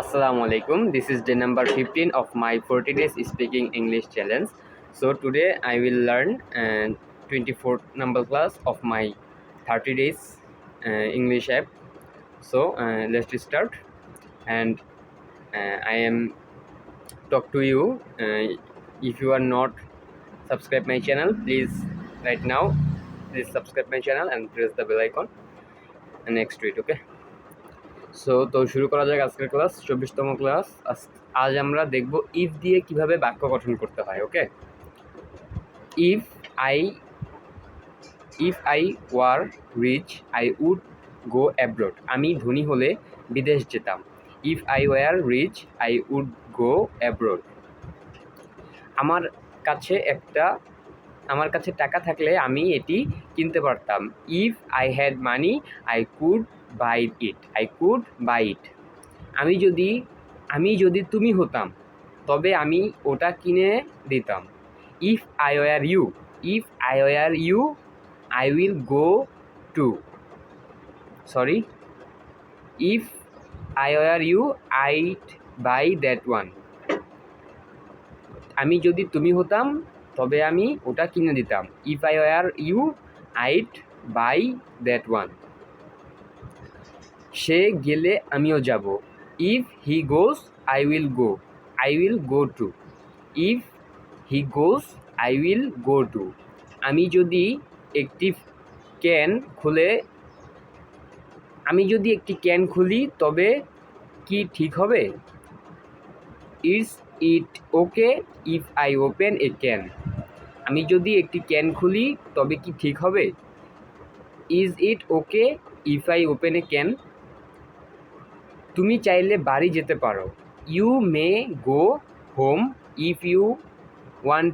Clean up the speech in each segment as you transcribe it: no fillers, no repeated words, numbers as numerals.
Assalamu alaikum. This is day number 15 of my 40 days speaking English challenge. So today I will learn 24th number class of my 30 days English app. So let's start. And I am talk to you. If you are not subscribe my channel, please right now please subscribe my channel and press the bell icon and next to it. Okay. তো শুরু করা যাক আজকের class 24তম class. আজ আমরা দেখব if দিয়ে কিভাবে বাক্য গঠন করতে হয়। Okay, if I were rich I would go abroad. আমি ধনী হলে বিদেশ যেতাম। If I were rich I would go abroad. আমার কাছে টাকা থাকলে আমি এটি কিনতে পারতাম। If I had money I could buy it. আমি যদি তুমি হতাম তবে আমি ওটা কিনে দিতাম। If I were you I will go too if I were you I'd buy that one. আমি যদি তুমি হতাম তবে আমি ওটা কিনে দিতাম। If I were you I'd buy that one. সে গেলে আমিও যাব। If he goes I will go too. If he goes I will go too. আমি যদি একটি ক্যান খুলি তবে কি ঠিক হবে? It's it okay if I open a can. আমি যদি একটি ক্যান খুলি তবে কি ঠিক হবে? Is it okay if I open a can. তুমি চাইলে বাড়ি যেতে পারো। You may go home if you want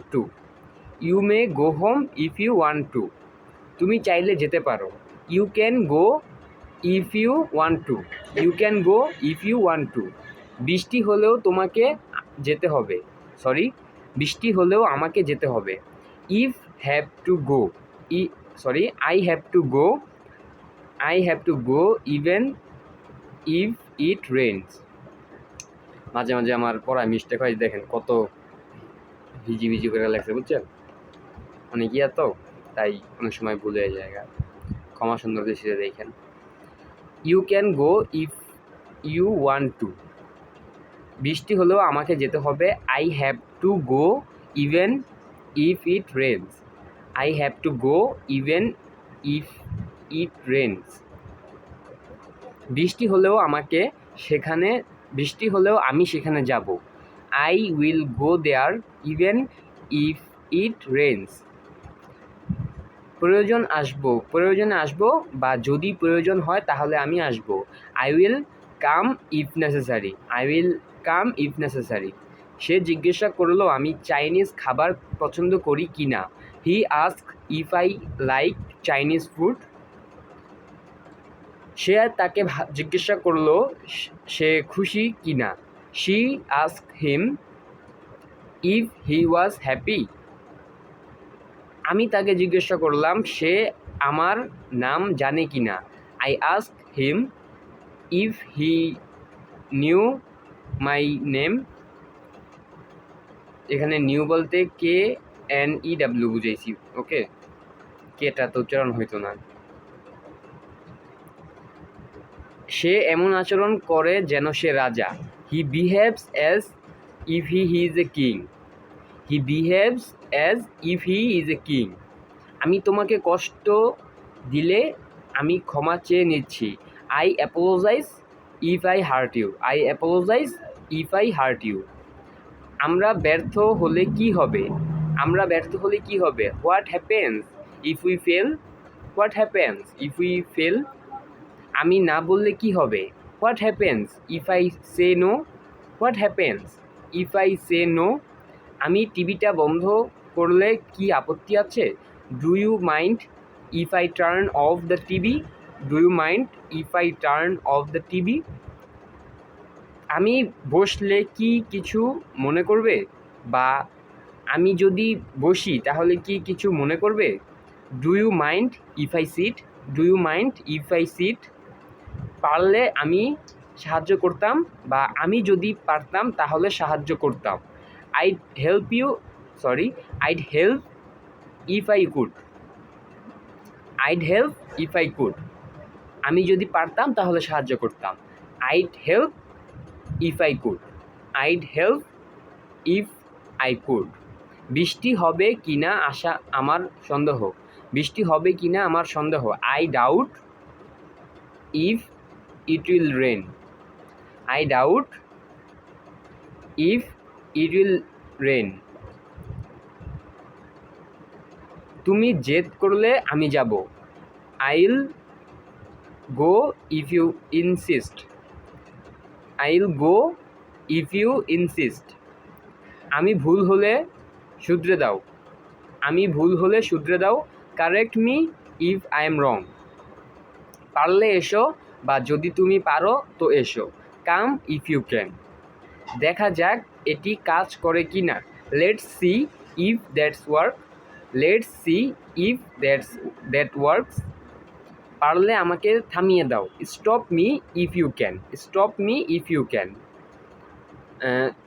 to. তুমি চাইলে যেতে পারো। You can go if you want to. বৃষ্টি হলেও আমাকে যেতে হবে। If have to go I have to go even if it rains. মাঝে মাঝে আমার পড়ায় মিস্টেক হয়, দেখেন কত ভিজি করে লেখছে, বুঝছেন? অনেক তো তাই অনেক সময় ভুল হয়ে যায়। ক্ষমা সুন্দর দৃষ্টিতে দেখেন। You can go if you want to. বৃষ্টি হলেও আমাকে যেতে হবে। I have to go even if it rains. বৃষ্টি হলেও আমি সেখানে যাব। I will go there even if it rains. প্রয়োজনে আসবো বা যদি প্রয়োজন হয় তাহলে আমি আসবো। I will come if necessary. সে জিজ্ঞাসা করলো আমি চাইনিজ খাবার পছন্দ করি কি না। He ask if I like Chinese food. সে তাকে জিজ্ঞাসা করলো সে খুশি কি না। She ask him if he was happy. আমি তাকে জিজ্ঞাসা করলাম সে আমার নাম জানে কি না। I ask him if he knew my name. এখানে নিউ বলতে KNEW বুঝাইছি। ওকে, কেটা তো উচ্চারণ হইতো না। সে এমন আচরণ করে যেন সে রাজা। He behaves as if he is a king. আমি তোমাকে কষ্ট দিলে আমি ক্ষমা চেয়ে নিচ্ছি। I apologize if I hurt you. আমরা ব্যর্থ হলে কি হবে? What happens if we fail. আমি না বললে কি হবে? What happens if I say no. আমি টিভিটা বন্ধ করলে কি আপত্তি আছে? Do you mind if I turn off the TV. আমি বসলে কি কিছু মনে করবে? বা আমি যদি বসি তাহলে কি কিছু মনে করবে? Do you mind if I sit. পারলে আমি সাহায্য করতাম, বা আমি যদি পারতাম তাহলে সাহায্য করতাম। I'd help you, sorry, I'd help if I could. I'd help if I could, আমি যদি পারতাম তাহলে সাহায্য করতাম। I'd help if I could, I'd help if I could. বৃষ্টি হবে কিনা আশা আমার সন্দেহ, বৃষ্টি হবে কিনা আমার সন্দেহ। I doubt if it will rain, I doubt if it will rain. তুমি জেদ করলে আমি যাব, আইল গো ইফ ইউ ইনসিস্ট, আইল গো ইফ ইউ ইনসিস্ট। আমি ভুল হলে শুধরে দাও, আমি ভুল হলে শুধরে দাও। Correct me if I am wrong. পারলে এসো, বা যদি তুমি পারো তো এসো। Come if you can. দেখা যাক এটি কাজ করে কি না। Let's see if that's work, let's see if that works. পারলে আমাকে থামিয়ে দাও। Stop me if you can, stop me if you can.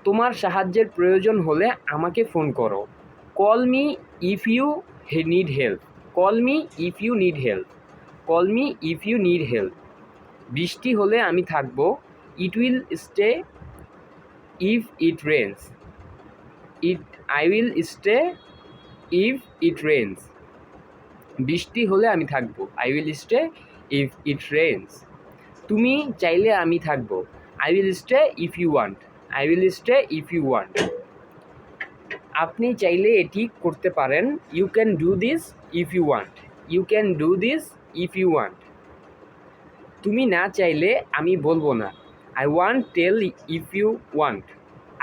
তোমার সাহায্যের প্রয়োজন হলে আমাকে ফোন করো। Call me if you need help, call me if you need help, call me if you need help. বৃষ্টি হলে আমি থাকবো। It will stay if it rains, I will stay if it rains. বৃষ্টি হলে আমি থাকবো। I will stay if it rains. তুমি চাইলে আমি থাকবো। I will stay if you want, I will stay if you want. আপনি চাইলে এটি করতে পারেন। You can do this if you want, you can do this if you want. তুমি না চাইলে আমি বলবো না। I won't tell if you want,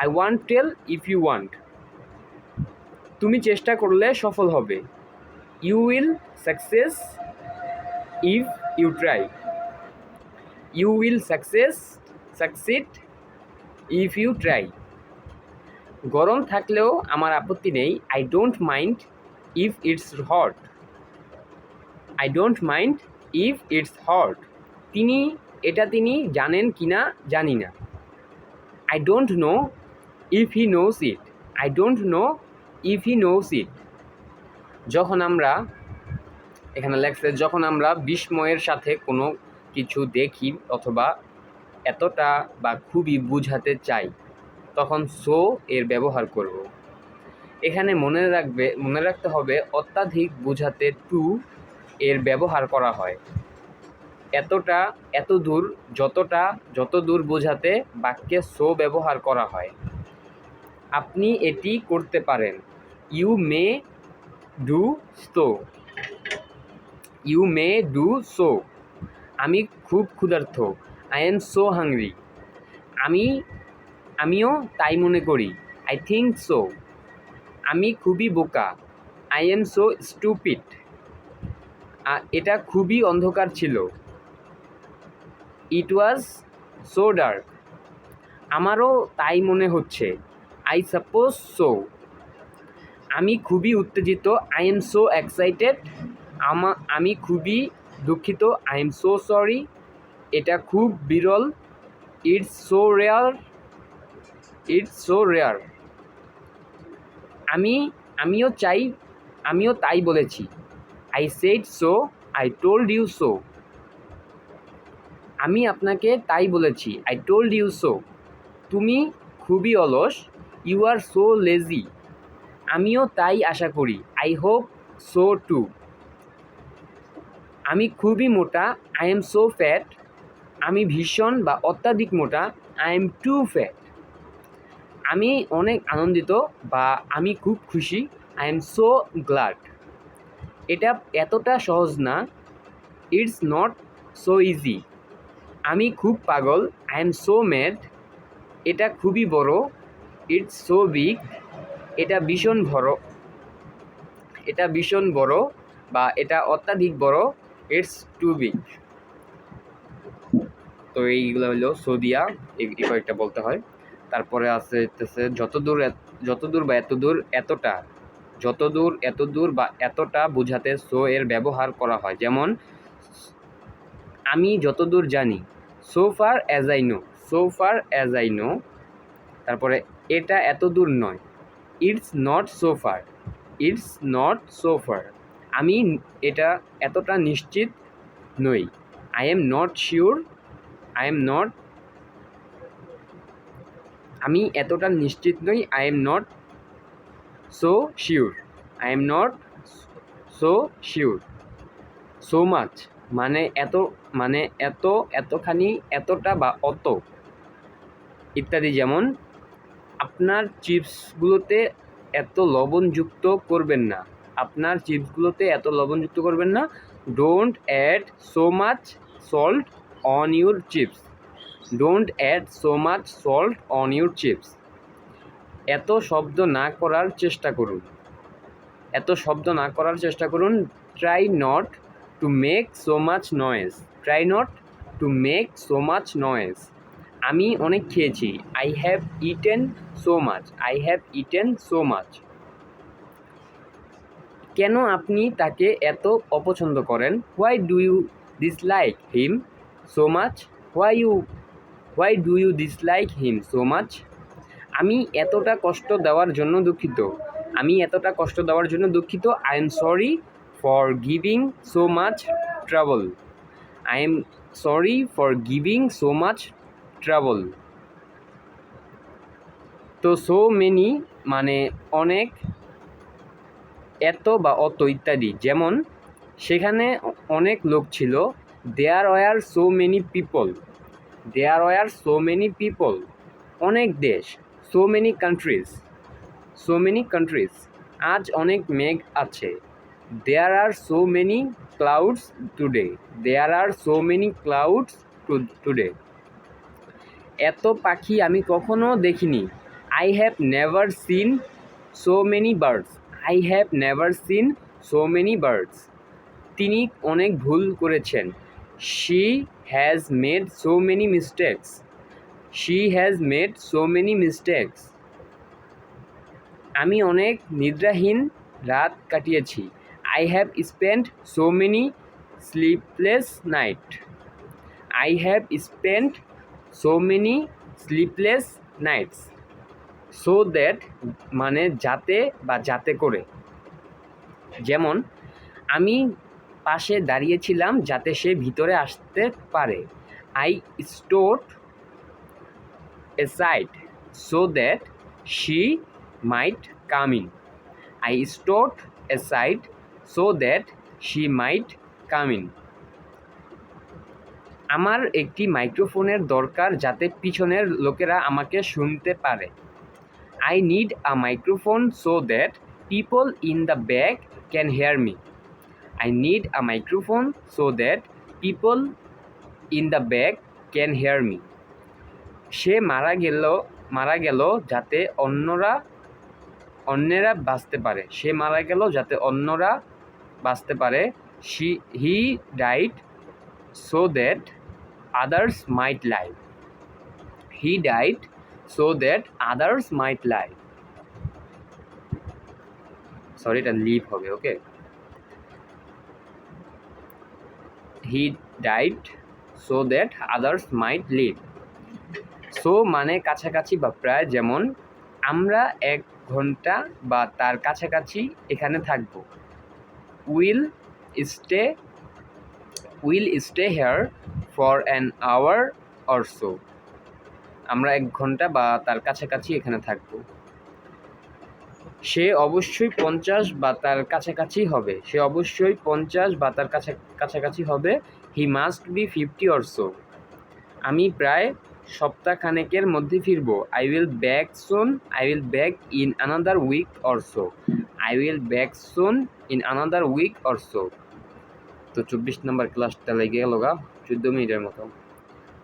I won't tell if you want. তুমি চেষ্টা করলে সফল হবে। You will success if you try, you will succeed if you try. গরম থাকলেও আমার আপত্তি নেই। I don't mind if it's hot, I don't mind if it's hot. তিনি জানেন কি না জানি না। I don't know if he knows it, I don't know if he knows ইট। যখন আমরা, এখানে লেখছে যখন আমরা বিস্ময়ের সাথে কোনো কিছু দেখি অথবা এতটা বা খুবই বুঝাতে চাই, তখন সো এর ব্যবহার করব। এখানে মনে রাখতে হবে অত্যাধিক বোঝাতে টু এর ব্যবহার করা হয়। এতটা, এত দূর, যতটা, যত দূর বোঝাতে বাক্যে সো ব্যবহার করা হয়। আপনি এটি করতে পারেন। You may do so, you may do so. আমি খুব ক্ষুধার্ত। I am so hungry. আমিও তাই মনে করি। I think so. আমি খুবই বোকা। I am so stupid. এটা খুবই অন্ধকার ছিল। It was so dark. আমারও তাই মনে হচ্ছে। I suppose so. আমি খুবই উত্তেজিত। I am so excited. আমি খুবই দুঃখিত। I am so sorry. এটা খুব বিরল। It's so rare, it's so rare. আমিও তাই বলেছি। I said so, I told you so. আমি আপনাকে তাই বলেছি। I told you so. তুমি খুবই অলস। You are so lazy. আমিও তাই আশা করি। I hope so too. আমি খুবই মোটা। I am so fat. আমি ভীষণ বা অত্যাধিক মোটা। I am too fat. আমি অনেক আনন্দিত বা আমি খুব খুশি। I am so glad. এটা এতটা সহজ না। It's not so easy. আমি খুব পাগল। I am so mad. এটা খুবই বড়। It's so big. এটা ভীষণ বড় বা এটা অত্যাধিক বড়। It's too big. তো এইগুলো হলো সো দিয়া, এই কয়েকটা বলতে হয়। তারপরে আছে যতদূর বা এতদূর, এতটা, যতদূর, এতদূর বা এতটা বোঝাতে সো এর ব্যবহার করা হয়। যেমন আমি যতদূর জানি, so far as I know, so far as I know. তারপরে এটা এত দূর নয়, it's not so far, it's not so far. আমি এটা এতটা নিশ্চিত নই, I am not sure, I am not, আমি এতটা নিশ্চিত নই, I am not so sure, I am not so sure. So much মানে এত, মানে এত, এতখানি, এতটা বা অত ইত্যাদি। যেমন আপনার চিপসগুলোতে এত লবণযুক্ত করবেন না, আপনার চিপসগুলোতে এত লবণযুক্ত করবেন না। Don't add so much salt on your chips, don't add so much salt on your chips. এত শব্দ না করার চেষ্টা করুন, এত শব্দ না করার চেষ্টা করুন। Try not to make so much noise, try not to make so much noise. আমি অনেক খেয়েছি, I have eaten so much, I have eaten so much. কেন আপনি তাকে এত অপছন্দ করেন? Why do you dislike him so much, why do you dislike him so much. আমি এতটা কষ্ট দেওয়ার জন্য দুঃখিত, আমি এতটা কষ্ট দেওয়ার জন্য দুঃখিত। I am sorry for giving so much trouble, I am sorry for giving so much trouble. তো সো মেনি মানে অনেক, এত বা অত ইত্যাদি। যেমন সেখানে অনেক লোক ছিল, there were so many people, there were so many people. অনেক দেশ, so many countries, so many countries. আজ অনেক মেঘ আছে, there are so many clouds today, there are so many clouds today. এত পাখি আমি কখনো দেখিনি, I have never seen so many birds, I have never seen so many birds. তিনি অনেক ভুল করেছেন, শি হ্যাজ মেড সো মেনি মিস্টেক্স, শি হ্যাজ মেড সো মেনি মিস্টেক্স। আমি অনেক নিদ্রাহীন রাত কাটিয়েছি, I have spent so many sleepless night, I have spent so many sleepless nights. So that মানে যাতে বা যাতে করে। যেমন আমি পাশে দাঁড়িয়েছিলাম যাতে সে ভিতরে আসতে পারে, I stowed aside so that she might come in, I stood aside so that she might come in. আমার একটি মাইক্রোফোনের দরকার যাতে পিছনের লোকেরা আমাকে শুনতে পারে, I need a microphone so that people in the back can hear me, I need a microphone so that people in the back can hear me. সে মারা গেল যাতে অন্যেরা বাঁচতে পারে, সে মারা গেল যাতে অন্যরা বাঁচতে পারে। He died so that others might live, he died so that others might live. Sorry, এটা লিভ হবে, okay. He died so that others might live. So মানে কাছাকাছি বা প্রায়। যেমন আমরা 1 ঘন্টা বা তার কাছাকাছি এখানে থাকব, will stay here for an hour or so. আমরা 1 ঘন্টা বা তার কাছাকাছি এখানে থাকব। সে অবশ্যই 50 বা তার কাছাকাছি হবে, সে অবশ্যই 50 বা তার কাছাকাছি হবে। He must be 50 or so. আমি প্রায় সপ্তাহখানেকের মধ্যে ফিরব, I will back soon, I will back in another week or so, I will back soon in another week or so. তো 24 নম্বর ক্লাসটা লেগে গেল 14 মিনিটের মতো।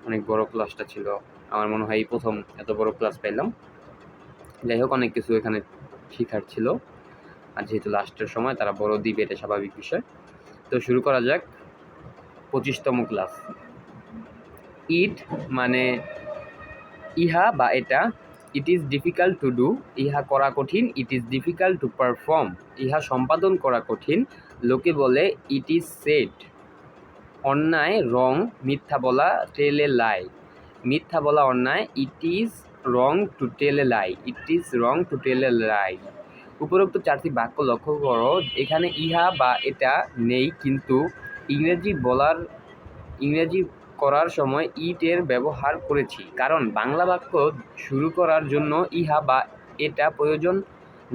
অনেক বড় ক্লাসটা ছিল, আমার মনে হয় এই প্রথম এত বড় ক্লাস পাইলাম। যাই হোক, অনেক কিছু এখানে শেখার ছিল, আর যেহেতু লাস্টের সময় তারা বড় দিবে, এটা স্বাভাবিক বিষয়। তো শুরু করা যাক 25তম ক্লাস। ইট মানে ইহা বা এটা, it is difficult to do, ইহা করা কঠিন। It is difficult to perform, ইহা সম্পাদন করা কঠিন। লোকে বলে ইট ইজ সেড, অন্যায়, রং, মিথ্যা বলা, টেল এ লাই। মিথ্যা বলা অন্যায়, it is wrong to tell a lie. It is wrong to tell a lie. উপরোক্ত 4টি বাক্য লক্ষ্য করো, এখানে ইহা বা এটা নেই, কিন্তু ইংরেজি করার সময় ইট এর ব্যবহার করেছি, কারণ বাংলা বাক্য শুরু করার জন্য ইহা বা এটা প্রয়োজন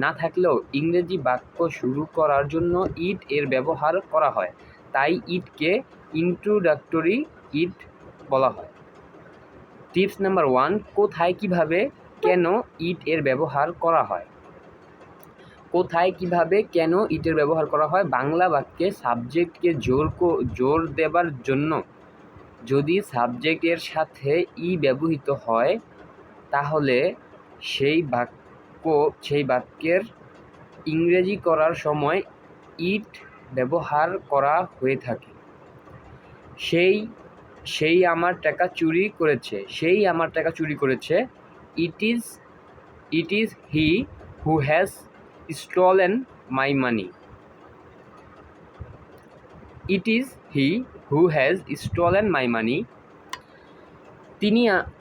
না থাকলেও ইংরেজি বাক্য শুরু করার জন্য ইট এর ব্যবহার করা হয়, তাই ইটকে ইন্ট্রোডাক্টরি ইট বলা হয়। টিপস নাম্বার 1, কোথায়, কিভাবে, কেন ইট এর ব্যবহার করা হয়। কোথায়, কিভাবে, কেন ইটের ব্যবহার করা হয়। বাংলা বাক্যে সাবজেক্টকে জোর দেবার জন্য যদি সাবজেক্টের সাথে ই ব্যবহৃত হয়, তাহলে সেই বাক্যের ইংরেজি করার সময় ইট ব্যবহার করা হয়ে থাকে। সেই আমার টাকা চুরি করেছে। সেই আমার টাকা চুরি করেছে। It is he who has stolen my money. It is he who has stolen my money.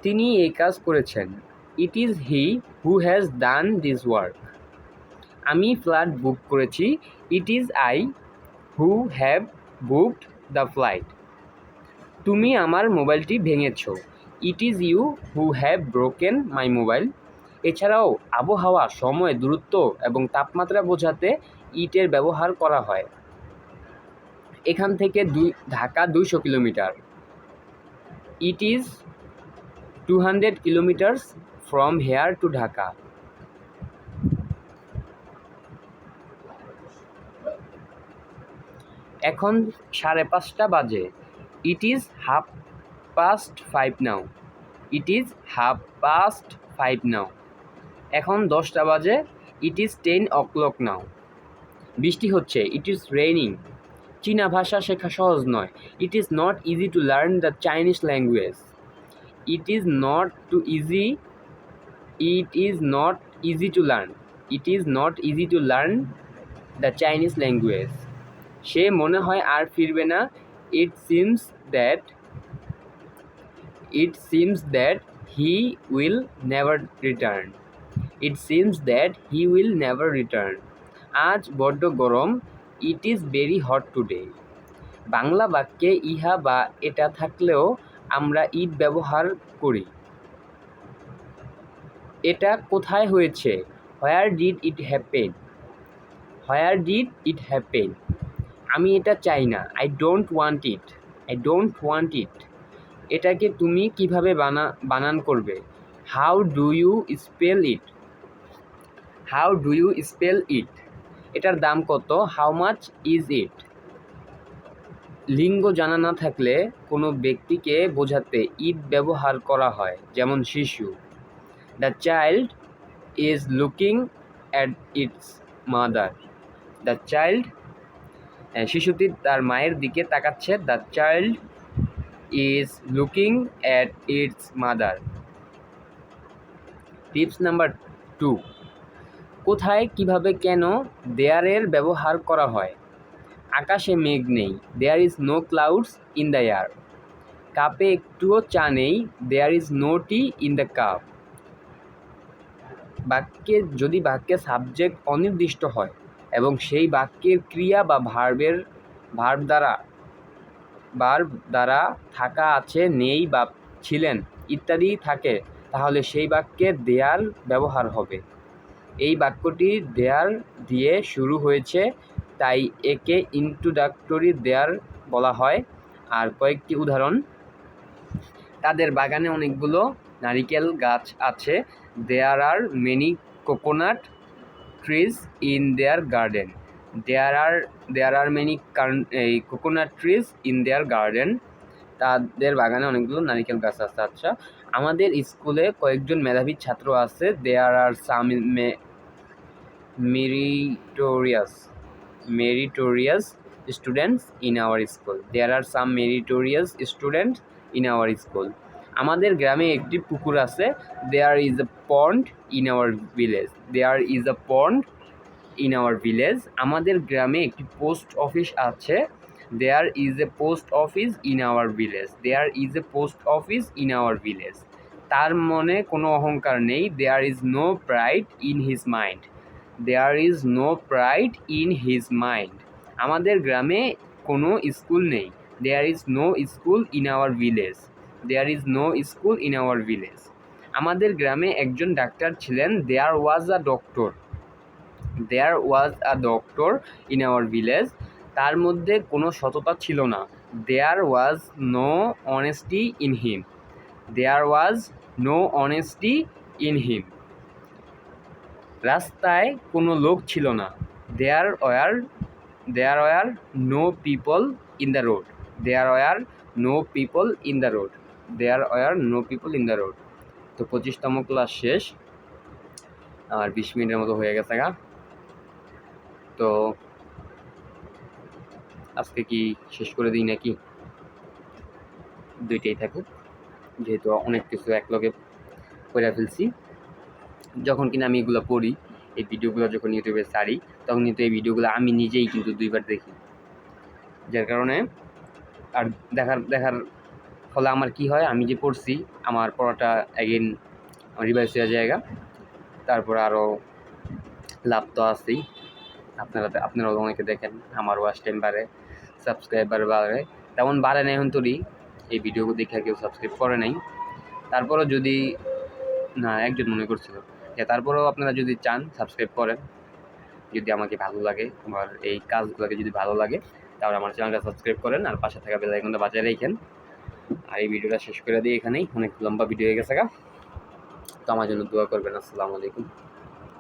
তিনি এই কাজ করেছেন। It is he who has done this work. আমি ফ্লাইট বুক করেছি। It is I who have booked the flight. তুমি আমার মোবাইলটি ভেঙেছ। It is you who have broken my mobile. এছাড়াও আবহাওয়া, সময়, দূরত্ব এবং তাপমাত্রা বোঝাতে ইটের ব্যবহার করা হয়। এখান থেকে Dhaka 200 kilometre. It is 200 kilometres from here to Dhaka. এখন 5:30 বাজে। It is 5:30 now. It is 5:30 now. এখন 10টা বাজে। It is 10 o'clock now. বৃষ্টি হচ্ছে। It is raining. চীনা ভাষা শেখা সহজ নয়। It is not easy to learn the Chinese language. It is not easy to learn. It is not easy to learn the Chinese language. সে মনে হয় আর ফিরবে না। It seems that he will never return. It seems that he will never return. আজ বড্ড গরম। It is very hot today. Bangla বাক্যে ইহা বা এটা থাকলেও আমরা ইট ব্যবহার করি। এটা কোথায় হয়েছে? Where did it happen? Where did it happen? আমি এটা চাই না। I don't want it. I don't want it. এটাকে তুমি কিভাবে বানান করবে? How do you spell it? How do you spell it? এটার দাম কত? How much is it? লিঙ্গ জানা না থাকলে কোনো ব্যক্তিকে বোঝাতে ইট ব্যবহার করা হয়, যেমন শিশু। The child is looking at it's mother. The child, শিশুটি তার মায়ের দিকে তাকাচ্ছে। The child is looking at it's mother. Tips number 2, কোথায়, কিভাবে, কেন দেয়ারের ব্যবহার করা হয়। আকাশে মেঘ নেই। There is no clouds in the air. কাপে একটুও চা নেই। There is no tea in the cup. যদি বাক্যে সাবজেক্ট অনির্দিষ্ট হয় এবং সেই বাক্যের ক্রিয়া বা ভার্ব দ্বারা থাকা, আছে, নেই বা ছিলেন ইত্যাদি থাকে, তাহলে সেই বাক্যে দেয়ার ব্যবহার হবে। এই বাক্যটি দেয়ার দিয়ে শুরু হয়েছে, তাই একে ইন্ট্রোডাক্টরি দেয়ার বলা হয়। আর কয়েকটি উদাহরণ: তাদের বাগানে অনেকগুলো নারিকেল গাছ আছে। There are many coconut trees in their garden. There are many coconut trees in their garden. তাদের বাগানে অনেকগুলো নারিকেল গাছ আছে। আচ্ছা, আমাদের স্কুলে কয়েকজন মেধাবী ছাত্র আছে। There R some meritorious students in our school. There are some meritorious students in our school. আমাদের গ্রামে একটি পুকুর আছে। There is a pond in our village. There is a pond in our village. আমাদের গ্রামে একটি পোস্ট অফিস আছে। There is a post office in our village. There is a post office in our village. তার মনে কোনো অহংকার নেই। There is no pride in his mind. There is no pride in his mind. আমাদের গ্রামে কোনো school নেই। There is no school in our village. There is no school in our village. আমাদের গ্রামে একজন ডাক্তার ছিলেন। There was a doctor. There was a doctor in our village. তার মধ্যে কোনো সততা ছিল না। There was no honesty in him. There was no honesty in him. রাস্তায় কোনো লোক ছিল না। There were no people in the road. There were no people in the road. There were no people in the road. তো 25তম class শেষ, আর 20 মিনিটের মতো হয়ে গেছে গা। তো আজকে কি শেষ করে দিই নাকি? দুইটাই থাকুক, যেহেতু অনেক কিছু একলগে করে ফেলছি। যখন কিনা আমি এগুলো পড়ি, এই ভিডিওগুলো যখন ইউটিউবে ছাড়ি, তখন কিন্তু এই ভিডিওগুলো আমি নিজেই কিন্তু 2বার দেখি। যার কারণে আর দেখার ফলে আমার কি হয়, আমি যে পড়ছি আমার পড়াটা অ্যাগেন রিভাইজ হয়ে জায়গা। তারপর আরও লাভ তো আছেই। আপনারাও অনেকে দেখেন, আমার ওয়াচ টাইম বাড়ে, সাবস্ক্রাইবার বাড়ে। তেমন বাড়ে নাই এখন তোরই, এই ভিডিওগুলো দেখে কেউ সাবস্ক্রাইব করে নাই। তারপরও যদি না, একজন মনে করছিল যে তারপরেও আপনারা যদি চান সাবস্ক্রাইব করেন, যদি আমাকে ভালো লাগে, আমার এই কাজগুলোকে যদি ভালো লাগে, তাহলে আমার চ্যানেলটা সাবস্ক্রাইব করেন আর পাশে থাকা বেল আইকনটা বাজিয়ে রাখেন। আর এই ভিডিওটা শেষ করে দিই এখানেই, অনেক লম্বা ভিডিও হয়ে গেছে গা। তো আমার জন্য দোয়া করবেন। আসসালামু আলাইকুম।